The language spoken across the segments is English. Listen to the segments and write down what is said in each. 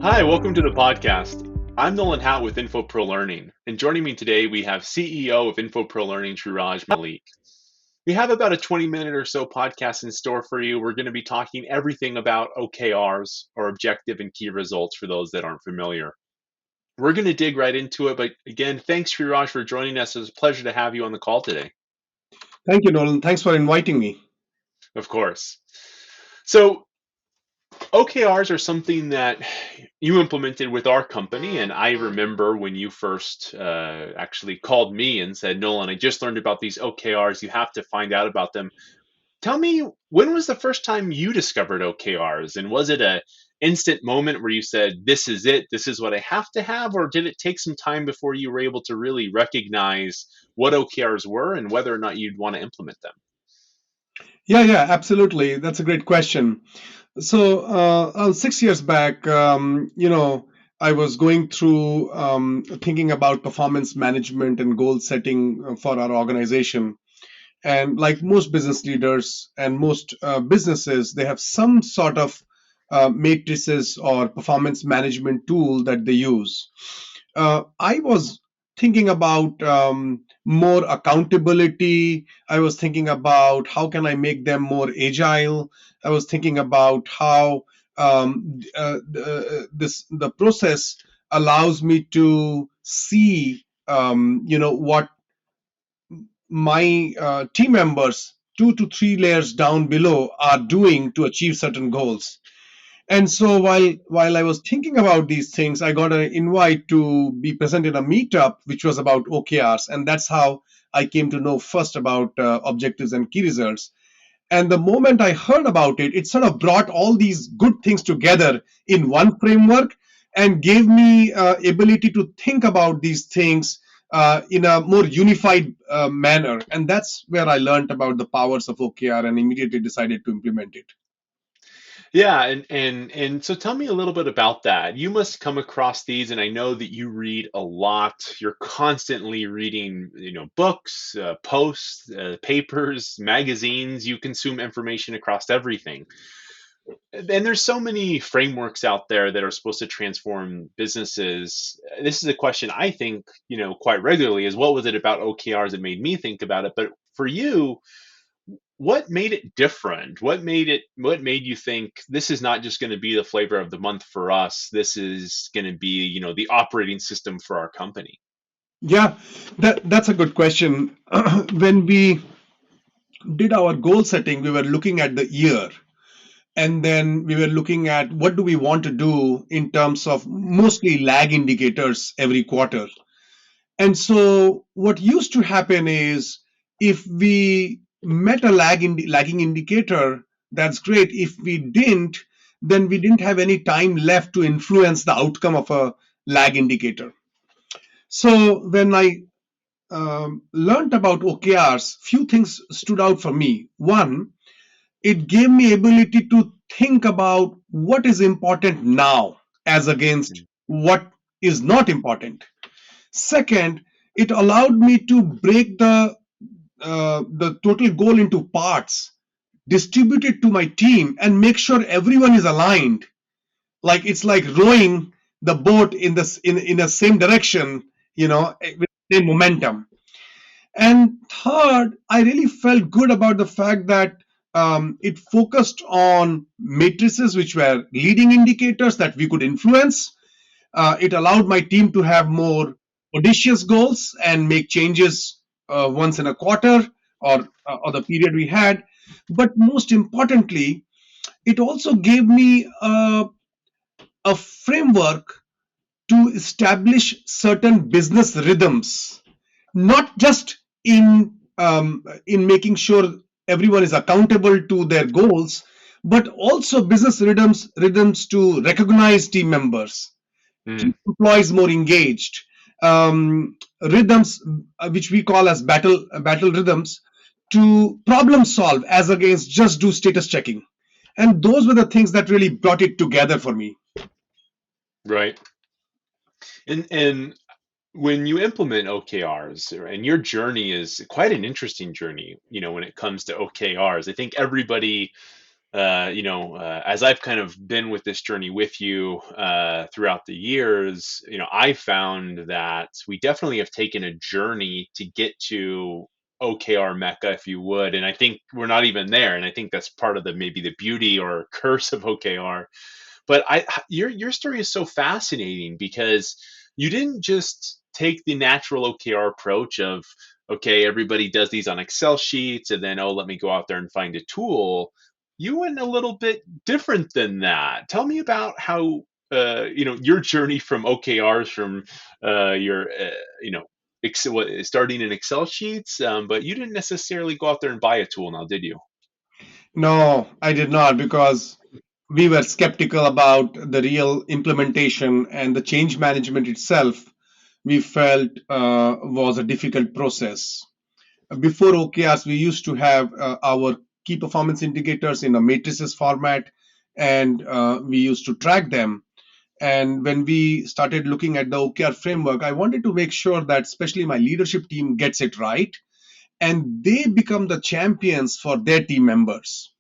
Hi, welcome to the podcast. I'm Nolan Howe with InfoPro Learning, and joining me today we have CEO of InfoPro Learning, Shiraj Malik. We have about a 20-minute or so podcast in store for you. We're going to be talking everything about OKRs, or objective and key results, for those that aren't familiar. We're going to dig right into it, but again, thanks, Shiraj, for joining us. It's a pleasure to have you on the call today. Thank you, Nolan. Thanks for inviting me. Of course. So, OKRs are something that you implemented with our company, and I remember when you first actually called me and said, "Nolan, I just learned about these OKRs. You have to find out about them." Tell me, when was the first time you discovered OKRs, and was it a instant moment where you said, "This is it. This is what I have to have," or did it take some time before you were able to really recognize what OKRs were and whether or not you'd want to implement them? Yeah, absolutely. That's a great question. So, 6 years back, I was going through thinking about performance management and goal setting for our organization. And like most business leaders and most businesses, they have some sort of matrices or performance management tool that they use. I was thinking about more accountability. I was thinking about how can I make them more agile. I was thinking about how the process allows me to see what my team members 2 to 3 layers down below are doing to achieve certain goals. And so while I was thinking about these things, I got an invite to be present in a meetup which was about OKRs, and that's how I came to know first about objectives and key results. And the moment I heard about it, it sort of brought all these good things together in one framework and gave me ability to think about these things in a more unified manner. And that's where I learned about the powers of OKR and immediately decided to implement it. Yeah, and so tell me a little bit about that. You must come across these, and I know that you read a lot. You're constantly reading, books, posts, papers, magazines. You consume information across everything. And there's so many frameworks out there that are supposed to transform businesses. This is a question I think, quite regularly is what was it about OKRs that made me think about it? But for you, what made it different? What made you think this is not just going to be the flavor of the month for us? This is going to be, the operating system for our company. Yeah, that's a good question. When we did our goal setting, we were looking at the year, and then we were looking at what do we want to do in terms of mostly lag indicators every quarter. And so what used to happen is if we met a lagging indicator, that's great. If we didn't, then we didn't have any time left to influence the outcome of a lag indicator. So when I learned about OKRs, few things stood out for me. One, it gave me ability to think about what is important now as against Mm. what is not important. Second, it allowed me to break the total goal into parts, distribute it to my team, and make sure everyone is aligned. Like it's like rowing the boat in the same direction, with the same momentum. And third, I really felt good about the fact that it focused on matrices which were leading indicators that we could influence. It allowed my team to have more audacious goals and make changes once in a quarter or the period we had. But most importantly, it also gave me a framework to establish certain business rhythms, not just in making sure everyone is accountable to their goals, but also business rhythms to recognize team members, Mm. keep employees more engaged, rhythms which we call as battle rhythms to problem solve as against just do status checking. And those were the things that really brought it together for me. Right. And when you implement OKRs, and your journey is quite an interesting journey, when it comes to OKRs. I think everybody as I've kind of been with this journey with you throughout the years, I found that we definitely have taken a journey to get to OKR Mecca, if you would. And I think we're not even there. And I think that's part of the maybe the beauty or curse of OKR. But your story is so fascinating because you didn't just take the natural OKR approach of, okay, everybody does these on Excel sheets, and then, oh, let me go out there and find a tool. You went a little bit different than that. Tell me about how your journey from OKRs, from your starting in Excel sheets, but you didn't necessarily go out there and buy a tool now, did you? No, I did not, because we were skeptical about the real implementation, and the change management itself we felt was a difficult process. Before OKRs, we used to have our key performance indicators in a matrices format, and we used to track them. And when we started looking at the OKR framework, I wanted to make sure that especially my leadership team gets it right, and they become the champions for their team members,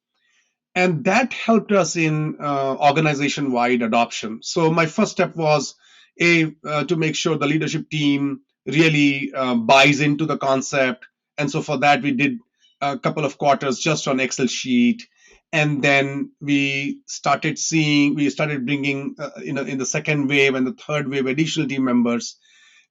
and that helped us in organization wide adoption. So my first step was to make sure the leadership team really buys into the concept. And so for that we did a couple of quarters just on Excel sheet, and then we started bringing in the second wave and the third wave additional team members,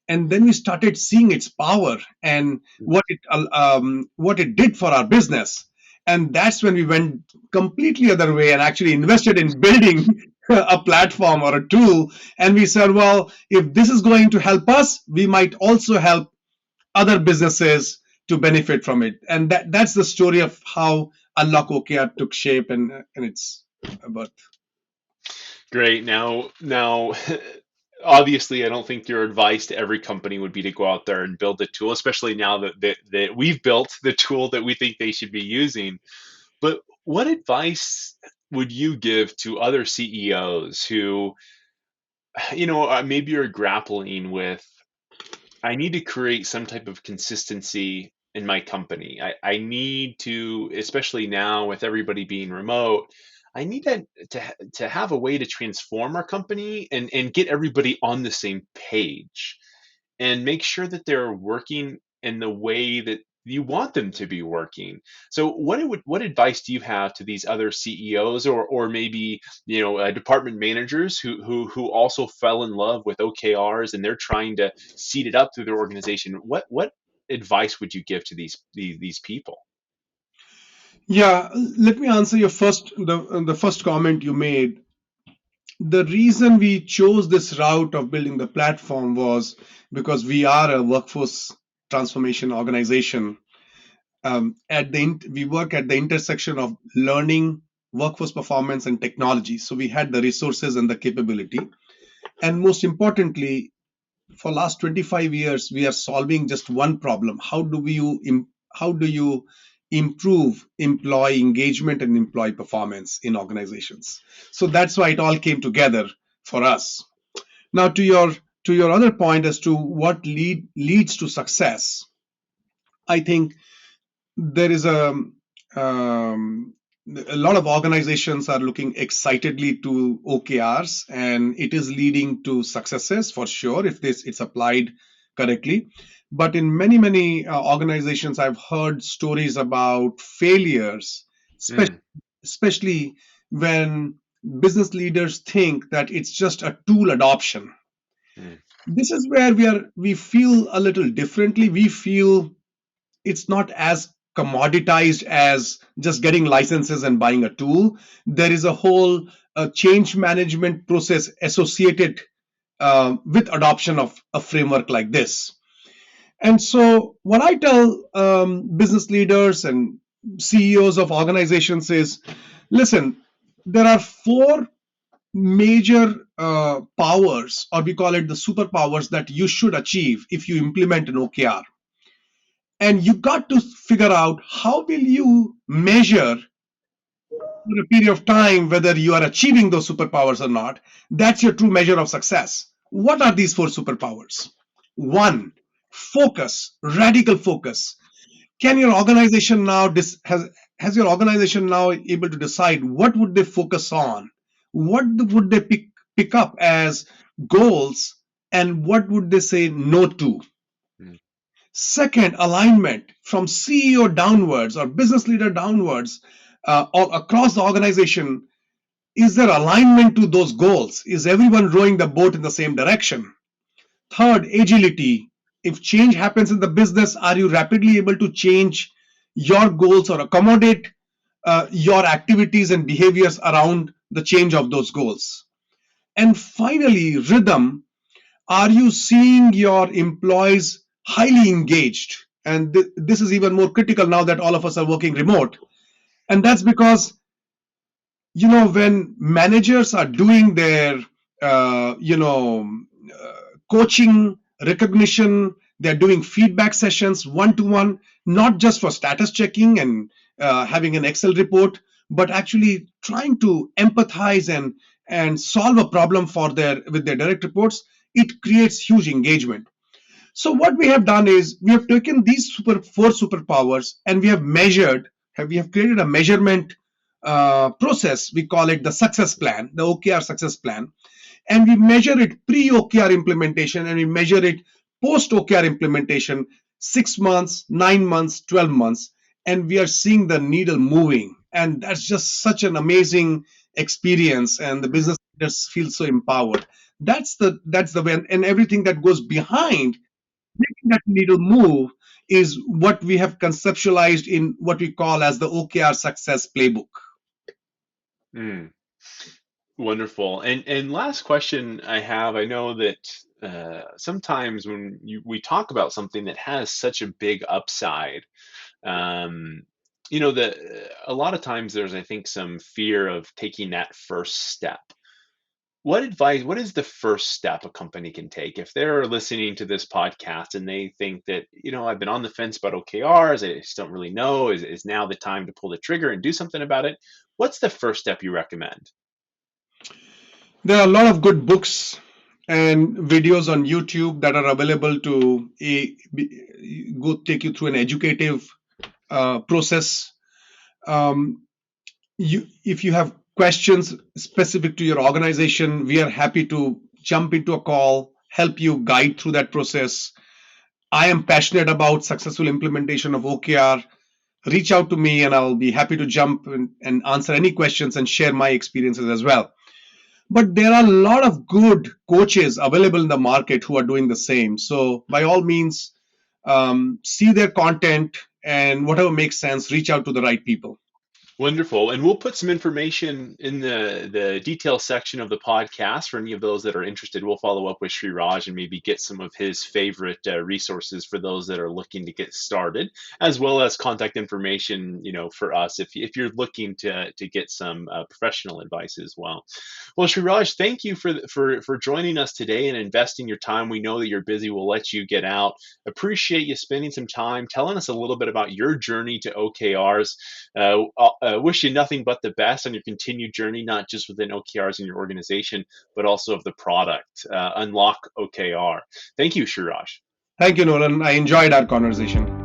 and then we started seeing its power and what it did for our business. And that's when we went completely other way and actually invested in building a platform or a tool. And we said, well, if this is going to help us, we might also help other businesses to benefit from it. And that's the story of how Unlock OKR took shape and its birth. Great. Now, obviously, I don't think your advice to every company would be to go out there and build a tool, especially now that we've built the tool that we think they should be using. But what advice would you give to other CEOs who, maybe are grappling with, I need to create some type of consistency in my company. I need to, especially now with everybody being remote, I need to have a way to transform our company and get everybody on the same page and make sure that they're working in the way that you want them to be working. So what advice do you have to these other CEOs, or maybe department managers who also fell in love with OKRs and they're trying to seed it up through their organization? What advice would you give to these people? Yeah, let me answer the first comment you made. The reason we chose this route of building the platform was because we are a workforce transformation organization. We work at the intersection of learning, workforce performance, and technology. So we had the resources and the capability. And most importantly, for last 25 years, we are solving just one problem. How do you improve employee engagement and employee performance in organizations? So that's why it all came together for us. Now to your other point as to what leads to success, I think there is a lot of organizations are looking excitedly to OKRs, and it is leading to successes for sure if this it's applied correctly. But in many organizations, I've heard stories about failures, especially, Mm, especially when business leaders think that it's just a tool adoption. mm, This is where we feel a little differently. We feel it's not as commoditized as just getting licenses and buying a tool. There is a whole change management process associated with adoption of a framework like this. And so, what I tell business leaders and CEOs of organizations is, listen, there are four major powers, or we call it the superpowers, that you should achieve if you implement an OKR. And you got to figure out how will you measure for a period of time whether you are achieving those superpowers or not. That's your true measure of success. What are these four superpowers? One, focus, radical focus. Can your organization now has your organization now able to decide what would they focus on, what would they pick up as goals, and what would they say no to? Mm, Second, alignment from CEO downwards or business leader downwards, or across the organization. Is there alignment to those goals? Is everyone rowing the boat in the same direction? Third, agility. If change happens in the business, are you rapidly able to change your goals or accommodate your activities and behaviors around the change of those goals? And finally, rhythm. Are you seeing your employees highly engaged? And this is even more critical now that all of us are working remote. And that's because, when managers are doing their coaching, recognition, they're doing feedback sessions one to one, not just for status checking and having an excel report, but actually trying to empathize and solve a problem for their with their direct reports. It creates huge engagement. So what we have done is we have taken these four superpowers and we have created a measurement process. We call it the success plan, the OKR success plan, and we measure it pre OKR implementation and we measure it post OKR implementation, 6 months, 9 months, 12 months, and we are seeing the needle moving. And that's just such an amazing experience, and the business leaders feel so empowered. That's the way, and everything that goes behind making that needle move is what we have conceptualized in what we call as the OKR success playbook. mm. Wonderful. And last question I have, I know that sometimes when we talk about something that has such a big upside, um, a lot of times there's, I think, some fear of taking that first step. What is the first step a company can take if they're listening to this podcast and they think that, I've been on the fence about OKRs, I just don't really know, is now the time to pull the trigger and do something about it? What's the first step you recommend? There are a lot of good books and videos on YouTube that are available to go take you through an educative process. Um, if you have questions specific to your organization, we are happy to jump into a call, help you guide through that process. I am passionate about successful implementation of OKR. Reach out to me and I'll be happy to jump and answer any questions and share my experiences as well. But there are a lot of good coaches available in the market who are doing the same. So, by all means, see their content and whatever makes sense, reach out to the right people. Wonderful. And we'll put some information in the details section of the podcast for any of those that are interested. We'll follow up with Sri Raj and maybe get some of his favorite resources for those that are looking to get started, as well as contact information, for us if you're looking to get some professional advice as well. Well, Sri Raj, thank you for joining us today and investing your time. We know that you're busy. We'll let you get out. Appreciate you spending some time telling us a little bit about your journey to OKRs. Wish you nothing but the best on your continued journey, not just within OKRs in your organization, but also of the product. Unlock OKR. Thank you, Shiraj. Thank you, Nolan. I enjoyed our conversation.